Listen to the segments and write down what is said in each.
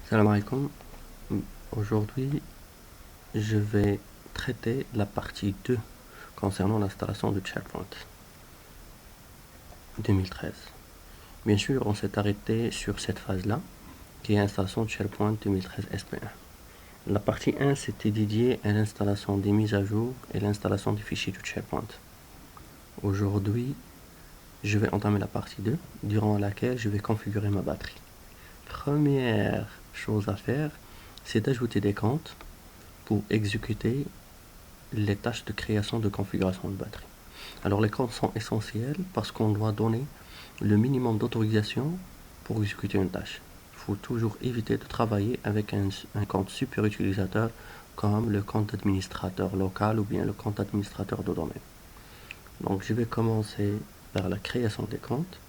Salam alaikum. Aujourd'hui, je vais traiter la partie 2 concernant l'installation de SharePoint 2013. Bien sûr, on s'est arrêté sur cette phase-là, qui est l'installation de SharePoint 2013 SP1. La partie 1, c'était dédié à l'installation des mises à jour et l'installation des fichiers de SharePoint. Aujourd'hui, je vais entamer la partie 2, durant laquelle je vais configurer ma batterie. Première chose à faire, c'est d'ajouter des comptes pour exécuter les tâches de création de configuration de batterie. Alors les comptes sont essentiels parce qu'on doit donner le minimum d'autorisation pour exécuter une tâche. Il faut toujours éviter de travailler avec un compte super utilisateur comme le compte administrateur local ou bien le compte administrateur de domaine. Donc je vais commencer par la création des comptes.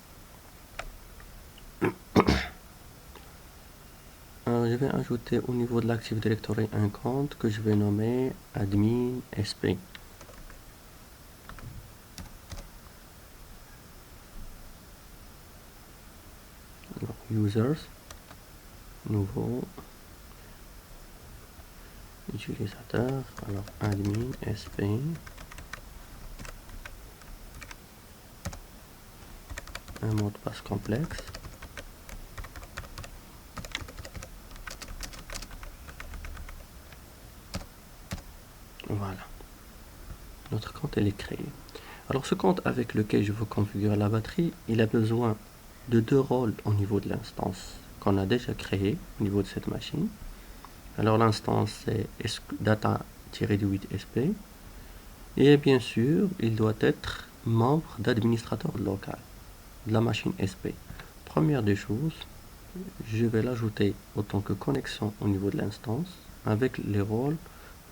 Alors, je vais ajouter au niveau de l'Active Directory un compte que je vais nommer admin sp. Alors, users, nouveau, utilisateur, alors admin sp, un mot de passe complexe. Voilà, notre compte est créé. Alors ce compte avec lequel je veux configurer la batterie, il a besoin de deux rôles au niveau de l'instance qu'on a déjà créé au niveau de cette machine. Alors l'instance c'est data-8sp et bien sûr il doit être membre d'administrateur local de la machine SP. Première des choses, je vais l'ajouter autant que connexion au niveau de l'instance avec les rôles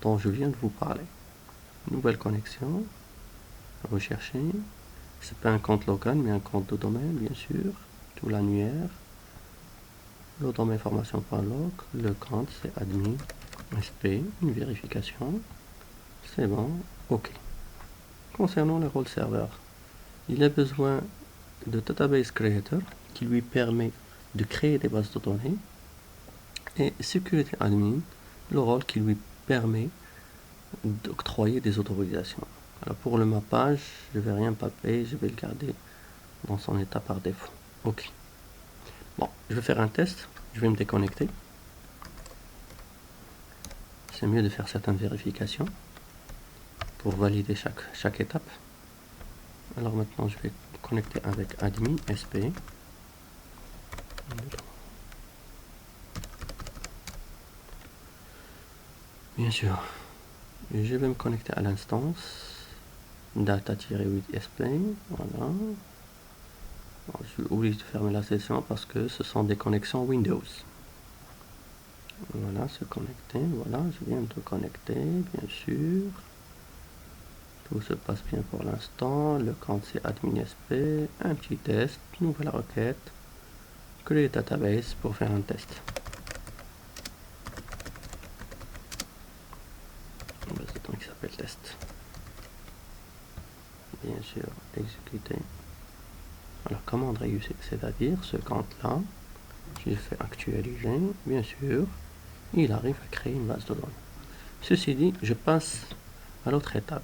dont je viens de vous parler. Nouvelle connexion, rechercher, c'est pas un compte local mais un compte de domaine bien sûr, tout l'annuaire, le domaine formation.log, le compte c'est admin sp, une vérification, c'est bon, ok. Concernant le rôle serveur, il a besoin de database creator qui lui permet de créer des bases de données et security admin, le rôle qui lui permet d'octroyer des autorisations. Alors pour le mappage, je vais rien paper, je vais le garder dans son état par défaut. Ok. Bon, je vais faire un test, je vais me déconnecter. C'est mieux de faire certaines vérifications pour valider chaque étape. Alors maintenant, je vais me connecter avec admin sp. Bien sûr, je vais me connecter à l'instance data-8sp. Voilà. Alors, je suis obligé de fermer la session parce que ce sont des connexions Windows. Voilà, se connecter. Voilà, je viens de connecter, bien sûr. Tout se passe bien pour l'instant. Le compte c'est admin sp. Un petit test, nouvelle requête. Create database pour faire un test. C'est donc qui s'appelle test. Bien sûr, exécuter. Alors commande réussie, c'est-à-dire ce compte-là, si je fais actualiser, bien sûr, il arrive à créer une base de données. Ceci dit, je passe à l'autre étape.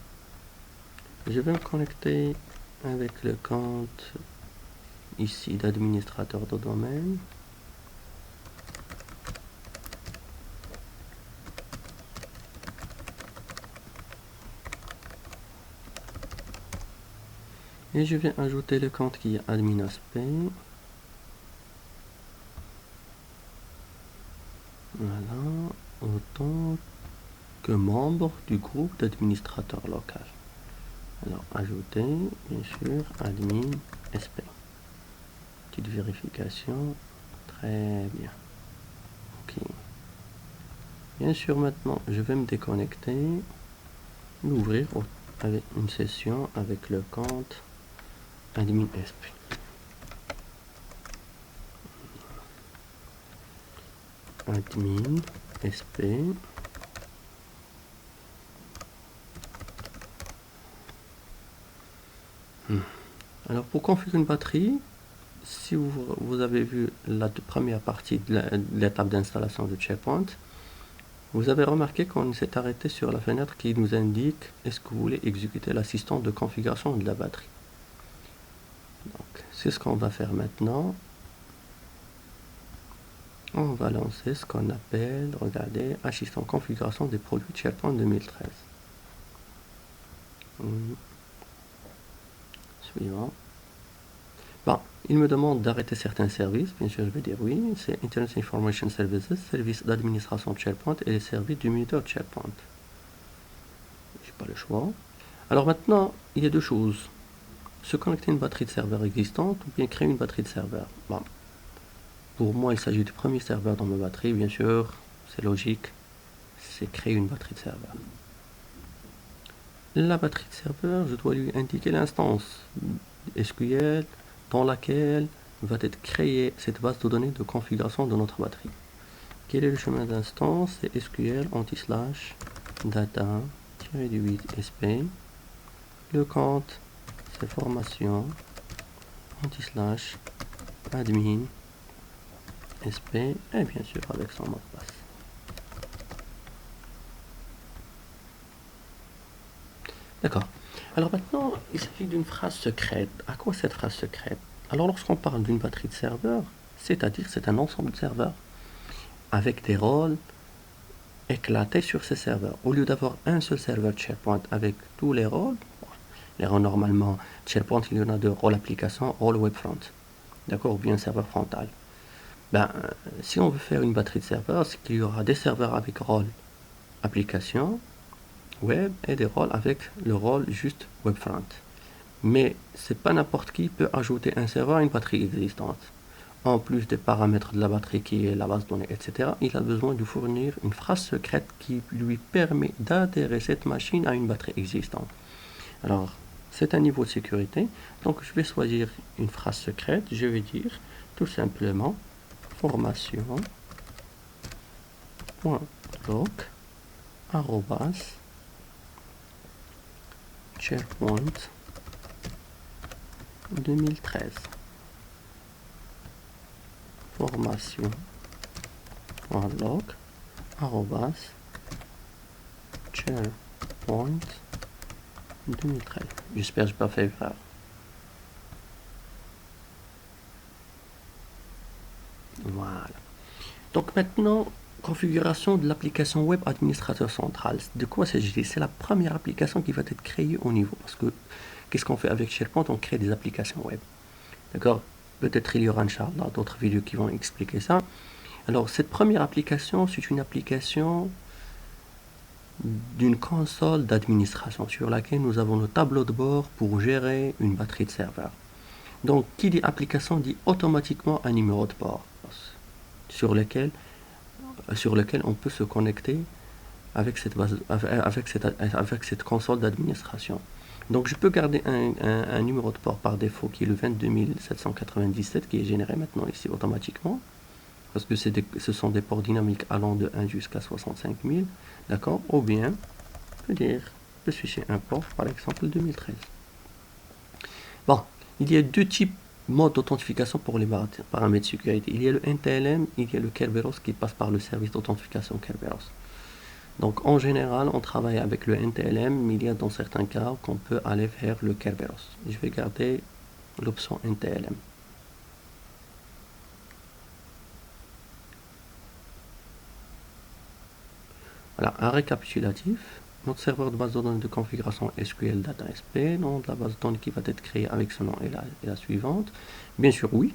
Je vais me connecter avec le compte ici d'administrateur de domaine. Et je vais ajouter le compte qui est admin sp. Voilà, autant que membre du groupe d'administrateur local. Alors, ajouter, bien sûr, admin sp. Petite vérification. Très bien. Ok. Bien sûr, maintenant, je vais me déconnecter, l'ouvrir avec une session avec le compte admin sp. Admin sp. Alors pour configurer une batterie, si vous avez vu la première partie de l'étape d'installation de SharePoint, vous avez remarqué qu'on s'est arrêté sur la fenêtre qui nous indique est-ce que vous voulez exécuter l'assistant de configuration de la batterie. Donc, c'est ce qu'on va faire maintenant. On va lancer ce qu'on appelle, regardez, assistant configuration des produits de SharePoint 2013. Suivant. Bon, il me demande d'arrêter certains services. Bien sûr, je vais dire oui. C'est Internet Information Services, services d'administration de SharePoint et les services du moniteur de SharePoint. Je n'ai pas le choix. Alors maintenant, il y a deux choses. Se connecter à une batterie de serveur existante ou bien créer une batterie de serveur. Bon. Pour moi, il s'agit du premier serveur dans ma batterie. Bien sûr, c'est logique. C'est créer une batterie de serveur. La batterie de serveur, je dois lui indiquer l'instance SQL dans laquelle va être créée cette base de données de configuration de notre batterie. Quel est le chemin d'instance? C'est SQL anti/data-8sp. Le compte, c'est formation anti/admin sp et bien sûr avec son mot de passe. D'accord. Alors maintenant, il s'agit d'une phrase secrète. À quoi cette phrase secrète? Alors lorsqu'on parle d'une batterie de serveurs, c'est-à-dire c'est un ensemble de serveurs avec des rôles éclatés sur ces serveurs. Au lieu d'avoir un seul serveur de SharePoint avec tous les rôles normalement, SharePoint, il y en a deux, rôle application, rôle webfront. D'accord? Ou bien serveur frontal. Ben, si on veut faire une batterie de serveurs, c'est qu'il y aura des serveurs avec rôle application, web et des rôles avec le rôle juste webfront. Mais c'est pas n'importe qui peut ajouter un serveur à une batterie existante. En plus des paramètres de la batterie qui est la base de données, etc., il a besoin de fournir une phrase secrète qui lui permet d'adhérer cette machine à une batterie existante. Alors, c'est un niveau de sécurité. Donc, je vais choisir une phrase secrète. Je vais dire tout simplement formation.log @SharePoint 2013. Formation.log @SharePoint 2013. J'espère que je n'ai pas fait erreur. Voilà. Donc maintenant, configuration de l'application web administrateur central. De quoi s'agit-il? C'est la première application qui va être créée au niveau. Parce que qu'est-ce qu'on fait avec SharePoint? On crée des applications web. D'accord? Peut-être il y aura, Inch'Allah, d'autres vidéos qui vont expliquer ça. Alors, cette première application, c'est une application d'une console d'administration sur laquelle nous avons le tableau de bord pour gérer une batterie de serveurs. Donc, qui dit application dit automatiquement un numéro de port sur lequel on peut se connecter avec cette console d'administration. Donc, je peux garder un numéro de port par défaut qui est le 22797 qui est généré maintenant ici automatiquement. Parce que ce sont des ports dynamiques allant de 1 jusqu'à 65 000, d'accord? Ou bien, je peux switcher un port, par exemple 2013. Bon, il y a deux types de modes d'authentification pour les paramètres de sécurité. Il y a le NTLM, il y a le Kerberos qui passe par le service d'authentification Kerberos. Donc en général, on travaille avec le NTLM, mais il y a dans certains cas qu'on peut aller vers le Kerberos. Je vais garder l'option NTLM. Voilà, un récapitulatif. Notre serveur de base de données de configuration SQL Data SP, nom de la base de données qui va être créée avec ce nom est la suivante. Bien sûr, oui.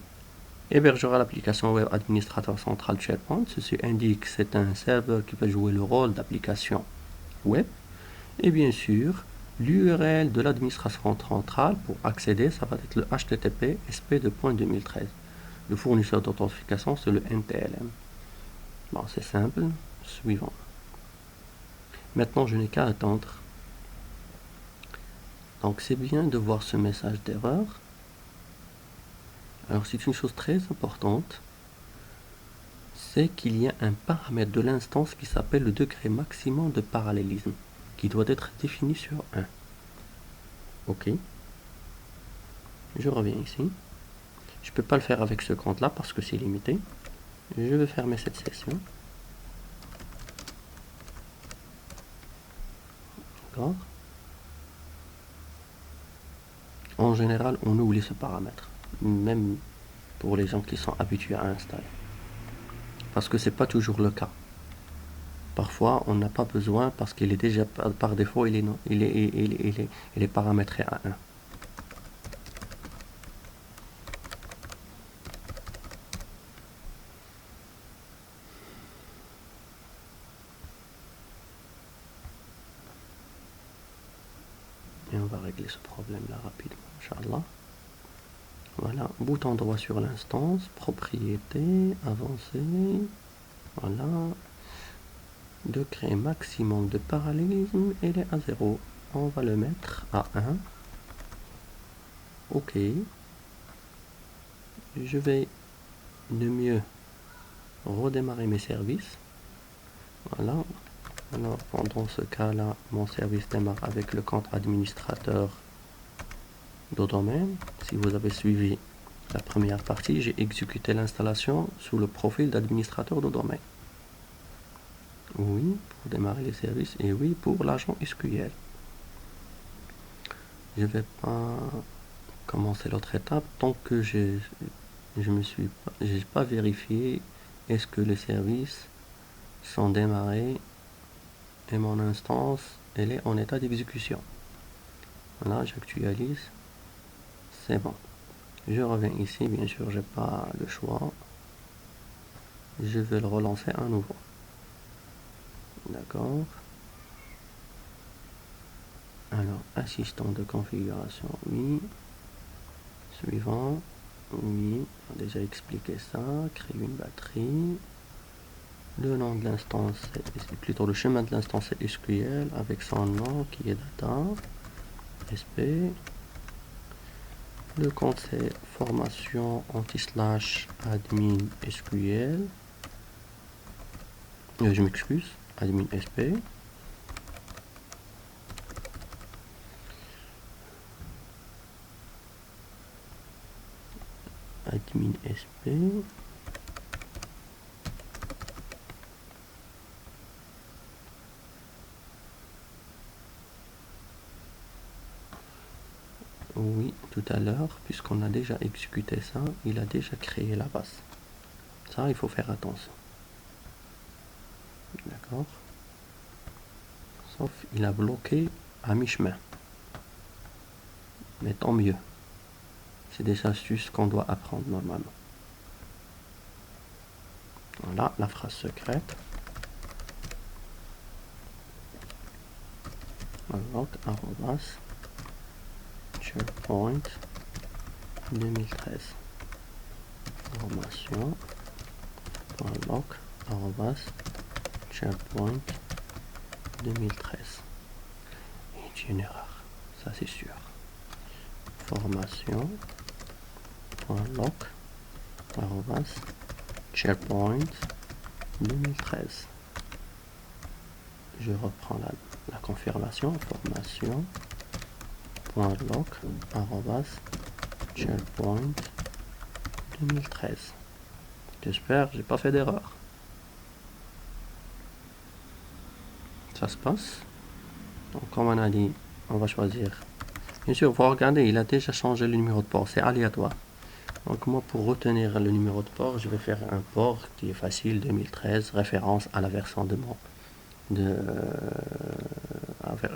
Hébergera l'application web administrateur central SharePoint. Ceci indique que c'est un serveur qui va jouer le rôle d'application web. Et bien sûr, l'URL de l'administration centrale pour accéder, ça va être le HTTP SP2.2013. Le fournisseur d'authentification, c'est le NTLM. Bon, c'est simple. Suivant. Maintenant, je n'ai qu'à attendre. Donc, c'est bien de voir ce message d'erreur. Alors, c'est une chose très importante. C'est qu'il y a un paramètre de l'instance qui s'appelle le degré maximum de parallélisme, qui doit être défini sur 1. OK. Je reviens ici. Je ne peux pas le faire avec ce compte-là parce que c'est limité. Je vais fermer cette session. D'accord. En général, on oublie ce paramètre, même pour les gens qui sont habitués à installer. Parce que c'est pas toujours le cas. Parfois, on n'a pas besoin parce qu'il est déjà par défaut, il est paramétré à 1. Et on va régler ce problème-là rapidement, Inch'Allah. Voilà, bouton droit sur l'instance, propriété, avancer. Voilà. Degré maximum de parallélisme, il est à 0. On va le mettre à 1. OK. Je vais de mieux redémarrer mes services. Voilà. Alors, pendant ce cas-là, mon service démarre avec le compte administrateur de domaine. Si vous avez suivi la première partie, j'ai exécuté l'installation sous le profil d'administrateur de domaine. Oui, pour démarrer les services et oui, pour l'agent SQL. Je ne vais pas commencer l'autre étape tant que j'ai pas vérifié est-ce que les services sont démarrés et mon instance elle est en état d'exécution. Voilà, j'actualise, c'est bon. Je reviens ici, bien sûr j'ai pas le choix, je vais le relancer à nouveau. D'accord. Alors, assistant de configuration, oui. Suivant, oui, on a déjà expliqué ça. Créer une batterie. Le nom de l'instance, plutôt le chemin de l'instance est SQL avec son nom qui est data, SP. Le compte c'est formation anti/admin SQL. Je m'excuse, admin SP. Admin SP. Oui, tout à l'heure, puisqu'on a déjà exécuté ça, il a déjà créé la base. Ça, il faut faire attention. D'accord. Sauf, il a bloqué à mi-chemin. Mais tant mieux. C'est des astuces qu'on doit apprendre normalement. Voilà la phrase secrète. Log arrobas SharePoint 2013 formation log arrobas SharePoint 2013. Et une erreur, ça c'est sûr. Formation log arrobas SharePoint 2013. Je reprends la confirmation, formation.log arrobas SharePoint 2013. J'espère, j'ai pas fait d'erreur. Ça se passe. Donc, comme on a dit, on va choisir. Bien sûr, vous regardez, il a déjà changé le numéro de port, c'est aléatoire. Donc, moi, pour retenir le numéro de port, je vais faire un port qui est facile, 2013, référence à la version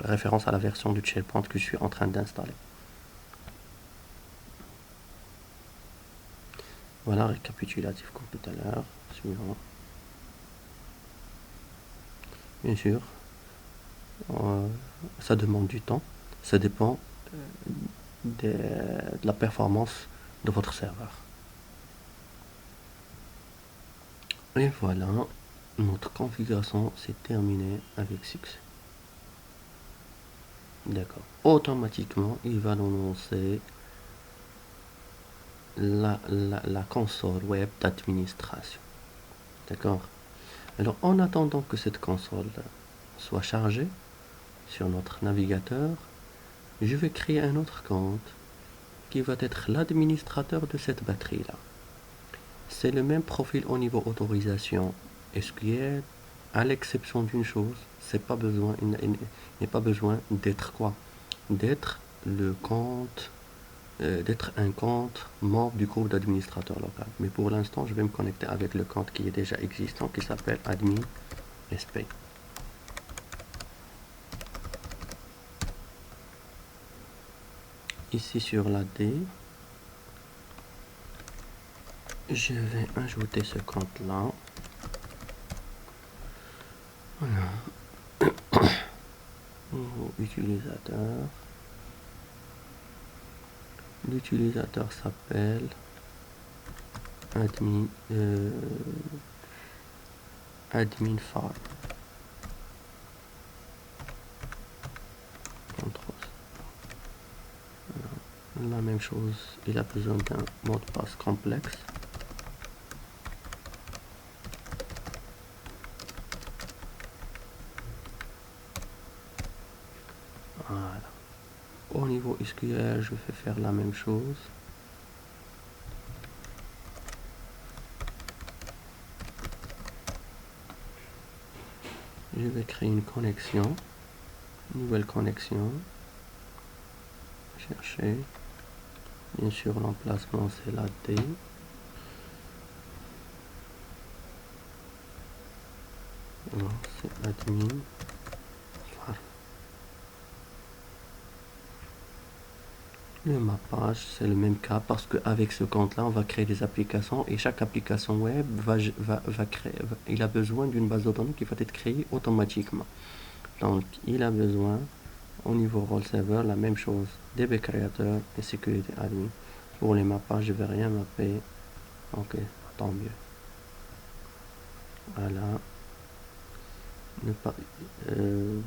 référence à la version du SharePoint que je suis en train d'installer. Voilà, récapitulatif comme tout à l'heure. Suivant. Bien sûr, ça demande du temps. Ça dépend de la performance de votre serveur. Et voilà, notre configuration s'est terminée avec succès. D'accord. Automatiquement, il va nous lancer la console web d'administration. D'accord. Alors, en attendant que cette console soit chargée sur notre navigateur, je vais créer un autre compte qui va être l'administrateur de cette batterie-là. C'est le même profil au niveau autorisation SQL, à l'exception d'une chose, il n'est pas besoin d'être quoi? D'être le compte, d'être un compte membre du groupe d'administrateur local. Mais pour l'instant, je vais me connecter avec le compte qui est déjà existant, qui s'appelle admin SP. Ici sur la D, je vais ajouter ce compte-là. Voilà. Nouveau utilisateur. L'utilisateur s'appelle admin farm. La même chose, il a besoin d'un mot de passe complexe. Voilà. Au niveau SQL, je vais faire la même chose. Je vais créer une connexion, nouvelle connexion. Chercher. Bien sûr, l'emplacement c'est la D. C'est admin. Le mappage, c'est le même cas parce qu'avec ce compte-là, on va créer des applications et chaque application web il a besoin d'une base de données qui va être créée automatiquement. Donc, il a besoin, au niveau role server, la même chose, DB créateur et sécurité admin. Pour les mappages, je ne vais rien mapper. Ok, tant mieux. Voilà. Ne pas, il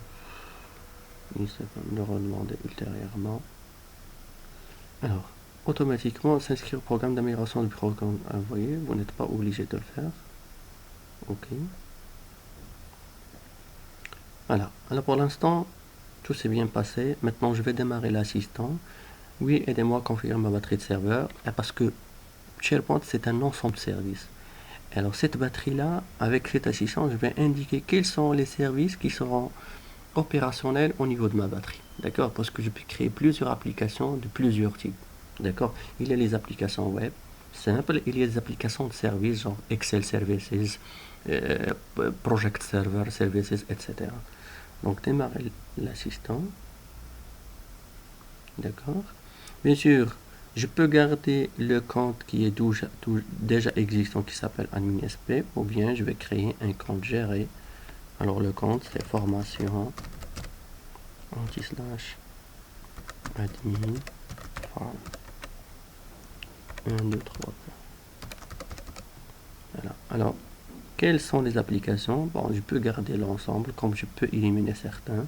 va me le redemander ultérieurement. Alors, automatiquement s'inscrire au programme d'amélioration du programme. Vous voyez, vous n'êtes pas obligé de le faire. Ok. Voilà. Alors pour l'instant, tout s'est bien passé. Maintenant, je vais démarrer l'assistant. Oui, aidez-moi à configurer ma batterie de serveur. Parce que SharePoint, c'est un ensemble de services. Alors cette batterie-là, avec cet assistant, je vais indiquer quels sont les services qui seront opérationnels au niveau de ma batterie. D'accord? Parce que je peux créer plusieurs applications de plusieurs types. D'accord? Il y a les applications web simples, il y a des applications de services genre Excel Services, Project Server Services, etc. Donc démarrer l'assistant. D'accord? Bien sûr, je peux garder le compte qui est déjà existant qui s'appelle AdminSP ou bien je vais créer un compte géré. Alors le compte c'est formation /admin farm 1, 2, 3. Voilà. Alors, quelles sont les applications? Bon, je peux garder l'ensemble comme je peux éliminer certains.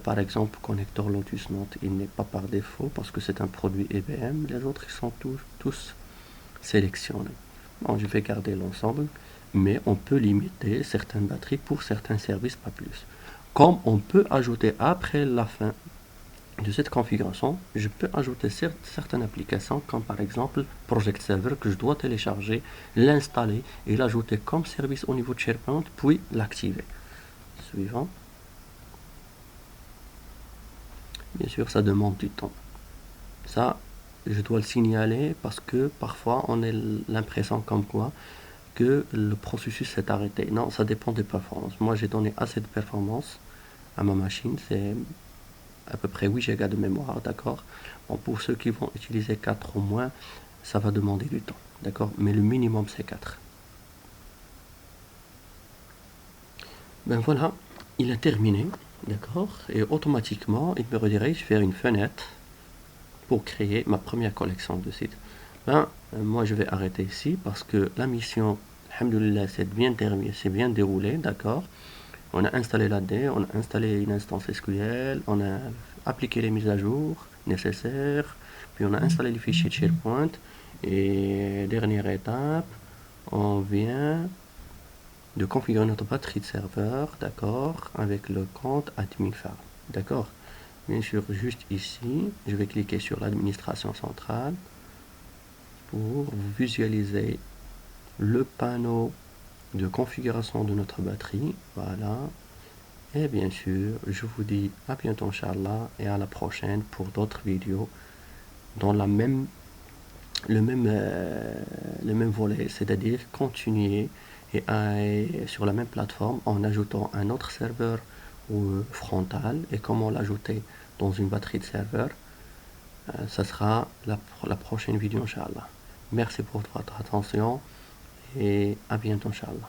Par exemple, connecteur Lotus Note, il n'est pas par défaut parce que c'est un produit IBM. Les autres, ils sont tous sélectionnés. Bon, je vais garder l'ensemble, mais on peut limiter certaines batteries pour certains services, pas plus. Comme on peut ajouter après la fin de cette configuration, je peux ajouter certaines applications comme par exemple Project Server que je dois télécharger, l'installer et l'ajouter comme service au niveau de SharePoint, puis l'activer. Suivant. Bien sûr, ça demande du temps. Ça, je dois le signaler parce que parfois on a l'impression comme quoi que le processus s'est arrêté. Non, ça dépend des performances. Moi, j'ai donné assez de performance à ma machine. C'est à peu près 8 Go de mémoire, d'accord? Bon, pour ceux qui vont utiliser 4 au moins, ça va demander du temps, d'accord? Mais le minimum, c'est 4. Ben voilà, il a terminé, d'accord? Et automatiquement, il me redirige vers une fenêtre pour créer ma première collection de sites. Ben, moi, je vais arrêter ici parce que la mission, alhamdoulilah, c'est bien terminé, c'est bien déroulé, d'accord? On a installé l'AD, on a installé une instance SQL, on a appliqué les mises à jour nécessaires, puis on a installé les fichiers de SharePoint. Et dernière étape, on vient de configurer notre batterie de serveur, d'accord, avec le compte admin farm, d'accord. Bien sûr, juste ici, je vais cliquer sur l'administration centrale pour visualiser le panneau de configuration de notre batterie. Voilà. Et bien sûr, je vous dis à bientôt, Inch'Allah, et à la prochaine pour d'autres vidéos dans le même volet, c'est-à-dire continuer et sur la même plateforme en ajoutant un autre serveur frontal et comment l'ajouter dans une batterie de serveur. Ça sera la prochaine vidéo, Inch'Allah. Merci pour votre attention et à bientôt, Inch'Allah.